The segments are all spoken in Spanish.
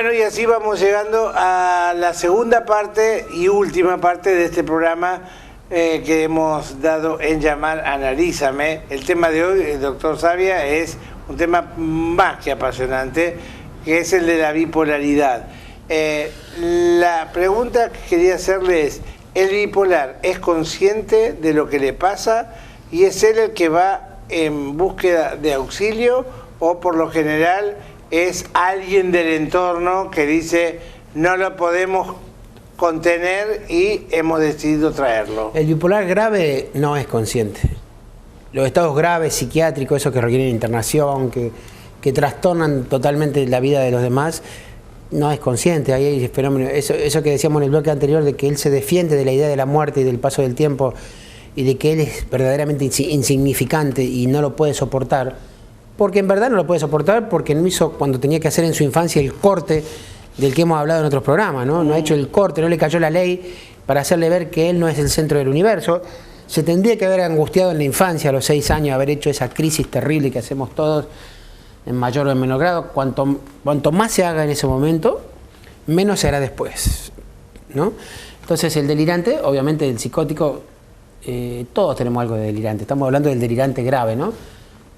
Bueno, y así vamos llegando a la segunda parte y última parte de este programa que hemos dado en llamar Analízame. El tema de hoy, doctor Savia, es un tema más que apasionante, que es el de la bipolaridad. La pregunta que quería hacerle es, ¿el bipolar es consciente de lo que le pasa y es él el que va en búsqueda de auxilio o por lo general es alguien del entorno que dice no lo podemos contener y hemos decidido traerlo? El bipolar grave no es consciente. Los estados graves, psiquiátricos, esos que requieren internación, que trastornan totalmente la vida de los demás, no es consciente. Ahí hay fenómenos, eso que decíamos en el bloque anterior, de que él se defiende de la idea de la muerte y del paso del tiempo y de que él es verdaderamente insignificante y no lo puede soportar, porque en verdad no lo puede soportar porque no hizo cuando tenía que hacer en su infancia el corte del que hemos hablado en otros programas, ¿no? No ha hecho el corte, no le cayó la ley para hacerle ver que él no es el centro del universo. Se tendría que haber angustiado en la infancia, a los 6 años, haber hecho esa crisis terrible que hacemos todos, en mayor o en menor grado. Cuanto más se haga en ese momento, menos se hará después, ¿no? Entonces el delirante, obviamente el psicótico, todos tenemos algo de delirante. Estamos hablando del delirante grave, ¿no?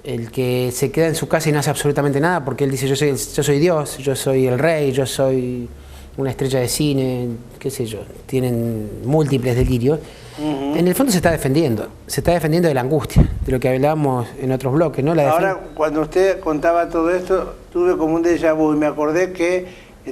El que se queda en su casa y no hace absolutamente nada porque él dice yo soy Dios, yo soy el rey, yo soy una estrella de cine, qué sé yo, tienen múltiples delirios. En el fondo se está defendiendo de la angustia, de lo que hablábamos en otros bloques, ¿no? Ahora, cuando usted contaba todo esto, tuve como un déjà vu y me acordé que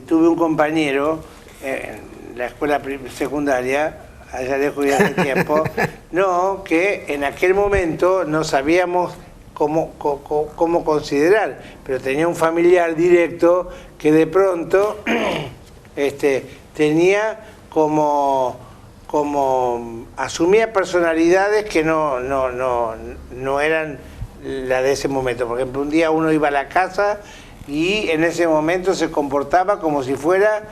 tuve un compañero en la escuela secundaria, allá lejos de hace tiempo, no, que en aquel momento no sabíamos cómo considerar, pero tenía un familiar directo que de pronto tenía como asumía personalidades que no eran la de ese momento. Por ejemplo, un día uno iba a la casa y en ese momento se comportaba como si fuera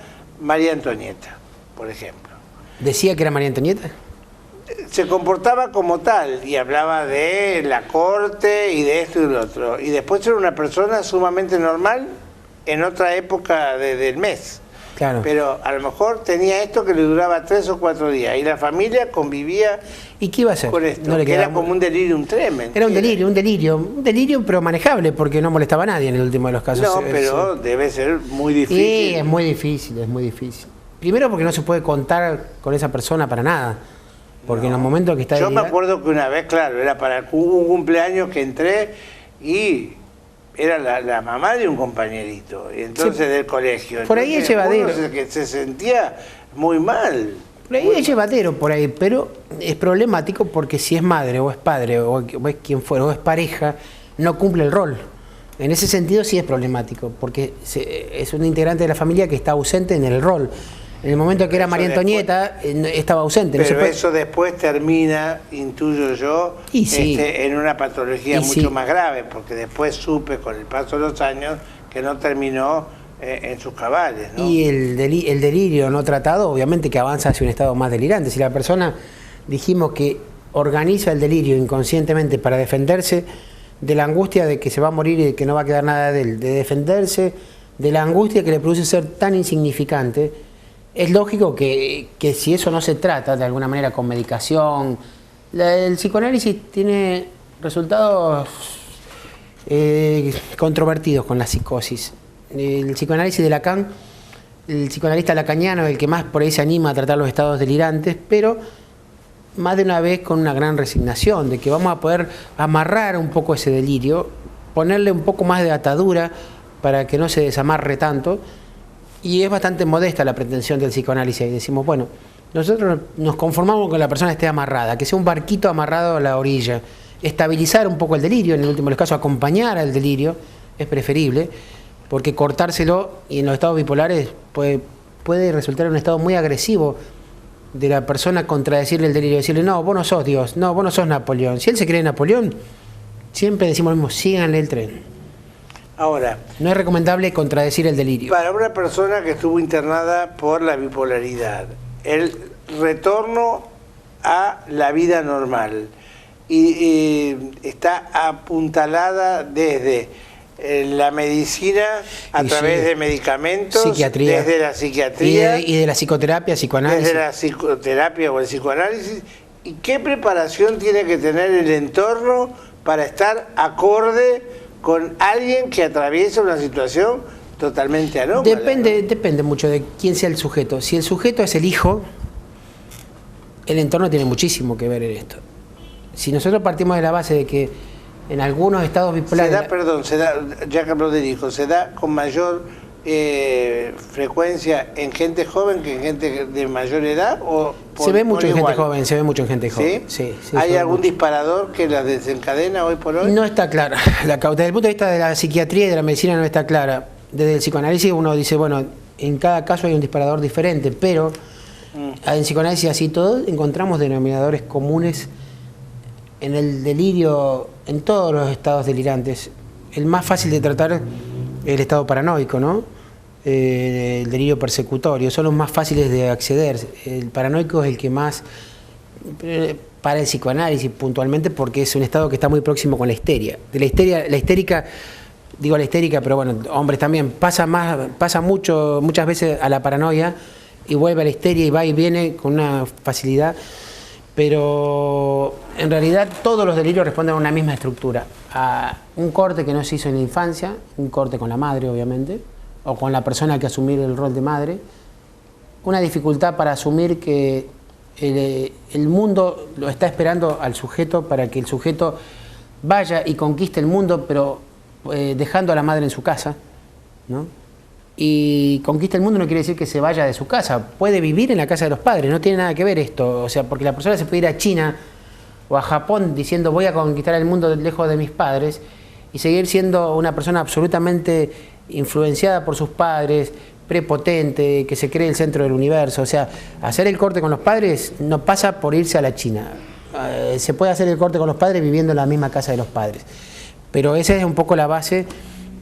María Antonieta, por ejemplo. ¿Decía que era María Antonieta? Se comportaba como tal y hablaba de la corte y de esto y lo otro. Y después era una persona sumamente normal en otra época del mes. Claro. Pero a lo mejor tenía esto que le duraba 3 o 4 días y la familia convivía. ¿Y qué iba a hacer? Con esto, no le que era como un delirium tremens. Era un delirio pero manejable porque no molestaba a nadie en el último de los casos. No, pero debe ser muy difícil. Sí, es muy difícil. Primero porque no se puede contar con esa persona para nada. Porque en los momentos que está... Yo me acuerdo que una vez, claro, era para un cumpleaños que entré y era la mamá de un compañerito, y entonces sí, del colegio. Por ahí es llevadero. Se sentía muy mal. Por ahí es llevadero, por ahí, pero es problemático porque si es madre o es padre o es quien fuera o es pareja, no cumple el rol. En ese sentido sí es problemático porque es un integrante de la familia que está ausente en el rol. En el momento que era María Antonieta, estaba ausente. Pero no eso después termina, intuyo yo, sí, en una patología mucho más grave, porque después supe con el paso de los años que no terminó en sus cabales, ¿no? Y el delirio no tratado, obviamente que avanza hacia un estado más delirante. Si la persona, dijimos que organiza el delirio inconscientemente para defenderse de la angustia de que se va a morir y de que no va a quedar nada de él, de defenderse de la angustia que le produce ser tan insignificante, es lógico que si eso no se trata de alguna manera con medicación, el psicoanálisis tiene resultados controvertidos con la psicosis. El psicoanálisis de Lacan, el psicoanalista lacaniano, el que más por ahí se anima a tratar los estados delirantes, pero más de una vez con una gran resignación de que vamos a poder amarrar un poco ese delirio, ponerle un poco más de atadura para que no se desamarre tanto. Y es bastante modesta la pretensión del psicoanálisis. Y decimos, bueno, nosotros nos conformamos con que la persona esté amarrada, que sea un barquito amarrado a la orilla. Estabilizar un poco el delirio, en el último de los casos acompañar al delirio, es preferible, porque cortárselo, y en los estados bipolares puede resultar en un estado muy agresivo de la persona contradecirle el delirio, decirle, no, vos no sos Dios, no, vos no sos Napoleón. Si él se cree Napoleón, siempre decimos lo mismo, síganle el tren. Ahora, no es recomendable contradecir el delirio. Para una persona que estuvo internada por la bipolaridad, el retorno a la vida normal y está apuntalada desde la medicina a través de medicamentos, psiquiatría, desde la psiquiatría y de la psicoterapia, psicoanálisis. Desde la psicoterapia o el psicoanálisis. ¿Y qué preparación tiene que tener el entorno para estar acorde con alguien que atraviesa una situación totalmente anómala? Depende mucho de quién sea el sujeto. Si el sujeto es el hijo, el entorno tiene muchísimo que ver en esto. Si nosotros partimos de la base de que en algunos estados bipolares... ya que habló del hijo, ¿se da con mayor frecuencia en gente joven que en gente de mayor edad? Se ve mucho en gente joven, se ve mucho en gente joven. ¿Sí? ¿Hay algún disparador que la desencadena hoy por hoy? No está clara. Desde el punto de vista de la psiquiatría y de la medicina no está clara. Desde el psicoanálisis uno dice, bueno, en cada caso hay un disparador diferente, pero en psicoanálisis así todo encontramos denominadores comunes en el delirio, en todos los estados delirantes. El más fácil de tratar es el estado paranoico, ¿no? El delirio persecutorio, son los más fáciles de acceder. El paranoico es el que más para el psicoanálisis puntualmente, porque es un estado que está muy próximo con la histeria. De la histérica, digo la histérica, pero bueno, hombres también, pasa muchas veces a la paranoia y vuelve a la histeria y va y viene con una facilidad. Pero en realidad todos los delirios responden a una misma estructura, a un corte que no se hizo en la infancia, un corte con la madre obviamente, o con la persona que asumir el rol de madre, una dificultad para asumir que el mundo lo está esperando al sujeto para que el sujeto vaya y conquiste el mundo, pero dejando a la madre en su casa, ¿no? Y conquista el mundo no quiere decir que se vaya de su casa, puede vivir en la casa de los padres, no tiene nada que ver esto, o sea, porque la persona se puede ir a China o a Japón diciendo voy a conquistar el mundo lejos de mis padres y seguir siendo una persona absolutamente influenciada por sus padres, prepotente, que se cree el centro del universo. O sea, hacer el corte con los padres no pasa por irse a la China, se puede hacer el corte con los padres viviendo en la misma casa de los padres, pero esa es un poco la base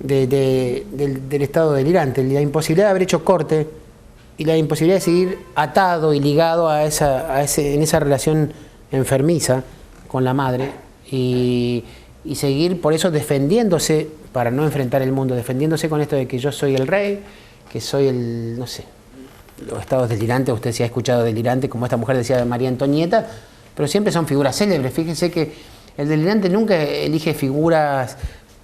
del estado delirante, la imposibilidad de haber hecho corte y la imposibilidad de seguir atado y ligado en esa relación enfermiza con la madre y seguir por eso defendiéndose para no enfrentar el mundo, defendiéndose con esto de que yo soy el rey, que soy el, no sé, los estados delirantes, usted se ha escuchado delirante, como esta mujer decía de María Antonieta, pero siempre son figuras célebres. Fíjense que el delirante nunca elige figuras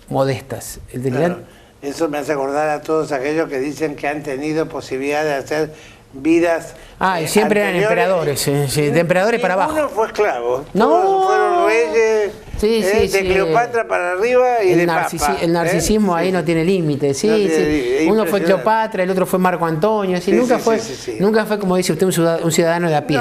modestas. El delirante... Claro, eso me hace acordar a todos aquellos que dicen que han tenido posibilidad de hacer vidas y siempre eran emperadores, de emperadores para abajo. Ninguno fue esclavo, no, todos fueron reyes, de Cleopatra para arriba y de Papa. El narcisismo ahí no tiene límite, uno fue Cleopatra, el otro fue Marco Antonio, nunca fue como dice usted un ciudadano de a pie.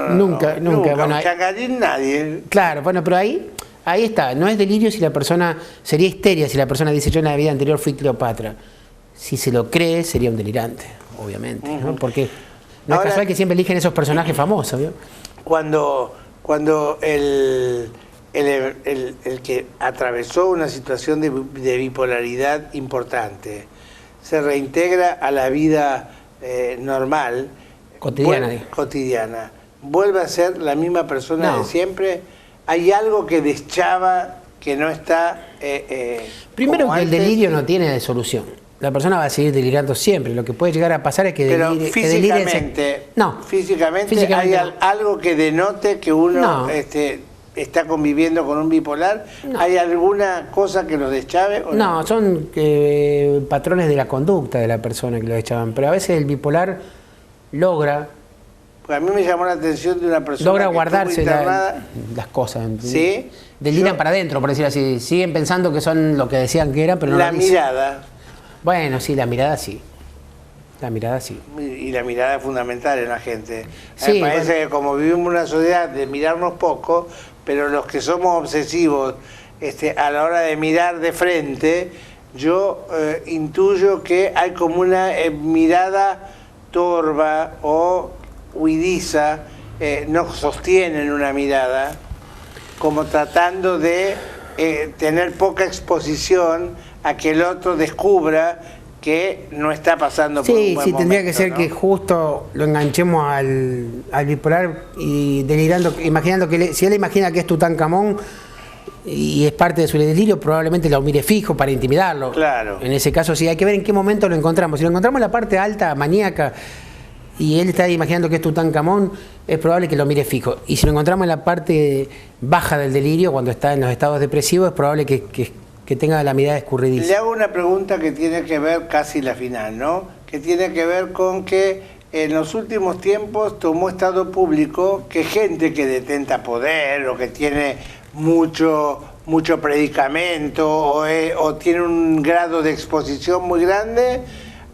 Nunca. Bueno, Changarín nadie. Claro, bueno, pero ahí está, no es delirio si la persona, sería histeria si la persona dice yo en la vida anterior fui Cleopatra. Si se lo cree sería un delirante, obviamente, ¿no? Porque no es casual que siempre eligen esos personajes famosos, ¿vio? Cuando el que atravesó una situación de bipolaridad importante se reintegra a la vida normal, cotidiana, vuelve a ser la misma persona de siempre. ¿Hay algo que deschaba, que no está primero que el delirio no tiene solución? La persona va a seguir delirando siempre. Lo que puede llegar a pasar es que delire. Físicamente hay algo que denote que uno está conviviendo con un bipolar. ¿Hay alguna cosa que lo deschave? No, son patrones de la conducta de la persona que lo deschavan. Pero a veces el bipolar logra... A mí me llamó la atención de una persona logra guardarse las cosas. ¿Sí? Deliran para adentro, por decir así. Siguen pensando que son lo que decían que eran, pero no la mirada. Bueno, sí, la mirada sí. La mirada sí. Y la mirada es fundamental en la gente. Me parece que como vivimos en una sociedad de mirarnos poco, pero los que somos obsesivos a la hora de mirar de frente, yo intuyo que hay como una mirada torva o huidiza, no sostienen una mirada, como tratando de tener poca exposición a que el otro descubra que no está pasando por un buen momento. Tendría que ser, ¿no? Que justo lo enganchemos al bipolar y delirando, imaginando que si él imagina que es Tutankamón, y es parte de su delirio, probablemente lo mire fijo para intimidarlo. Claro. En ese caso sí, hay que ver en qué momento lo encontramos. Si lo encontramos en la parte alta, maníaca, y él está imaginando que es Tutankamón, es probable que lo mire fijo. Y si lo encontramos en la parte baja del delirio, cuando está en los estados depresivos, es probable que tenga la mirada escurridiza. Le hago una pregunta que tiene que ver, casi la final, ¿no? Que tiene que ver con que en los últimos tiempos tomó estado público que gente que detenta poder o que tiene mucho predicamento o tiene un grado de exposición muy grande,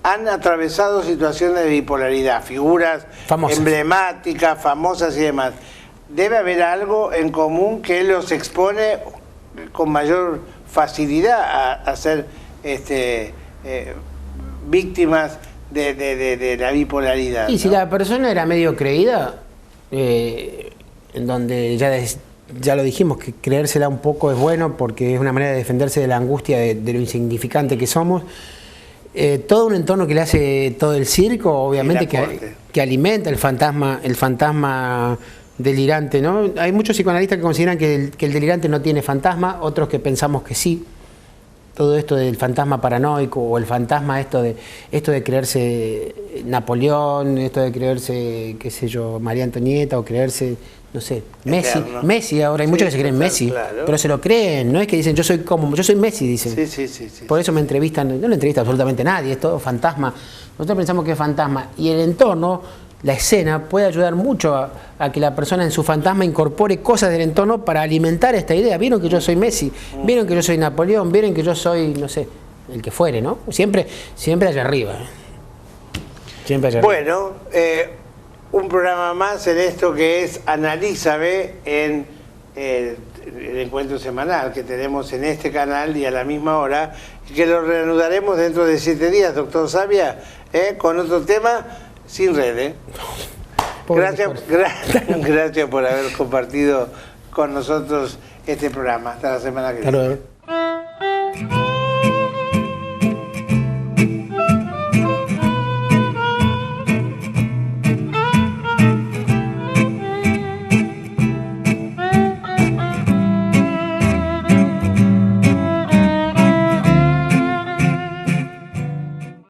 han atravesado situaciones de bipolaridad, figuras famosas, emblemáticas, famosas y demás. Debe haber algo en común que los expone con mayor facilidad a ser víctimas de la bipolaridad. Y ¿no? si la persona era medio creída, en donde ya lo dijimos, que creérsela un poco es bueno porque es una manera de defenderse de la angustia de lo insignificante que somos. Todo un entorno que le hace todo el circo, obviamente que alimenta el fantasma delirante, ¿no? Hay muchos psicoanalistas que consideran que el delirante no tiene fantasma, otros que pensamos que sí. Todo esto del fantasma paranoico o el fantasma esto de creerse Napoleón, esto de creerse, qué sé yo, María Antonieta o creerse, no sé, Messi ahora hay muchos que se creen Messi, claro. Pero se lo creen, no es que dicen yo soy Messi, dicen. Sí. Por eso me entrevistan, no lo entrevista absolutamente nadie, es todo fantasma. Nosotros pensamos que es fantasma y el entorno, la escena puede ayudar mucho a que la persona en su fantasma incorpore cosas del entorno para alimentar esta idea. ¿Vieron que yo soy Messi? ¿Vieron que yo soy Napoleón? ¿Vieron que yo soy, no sé, el que fuere, ¿no? Siempre allá arriba. Siempre allá arriba. Bueno, un programa más en esto que es Analízame en el encuentro semanal que tenemos en este canal y a la misma hora, y que lo reanudaremos dentro de 7 días, doctor Sabia, con otro tema. Sin red, Gracias por haber compartido con nosotros este programa. Hasta la semana que viene.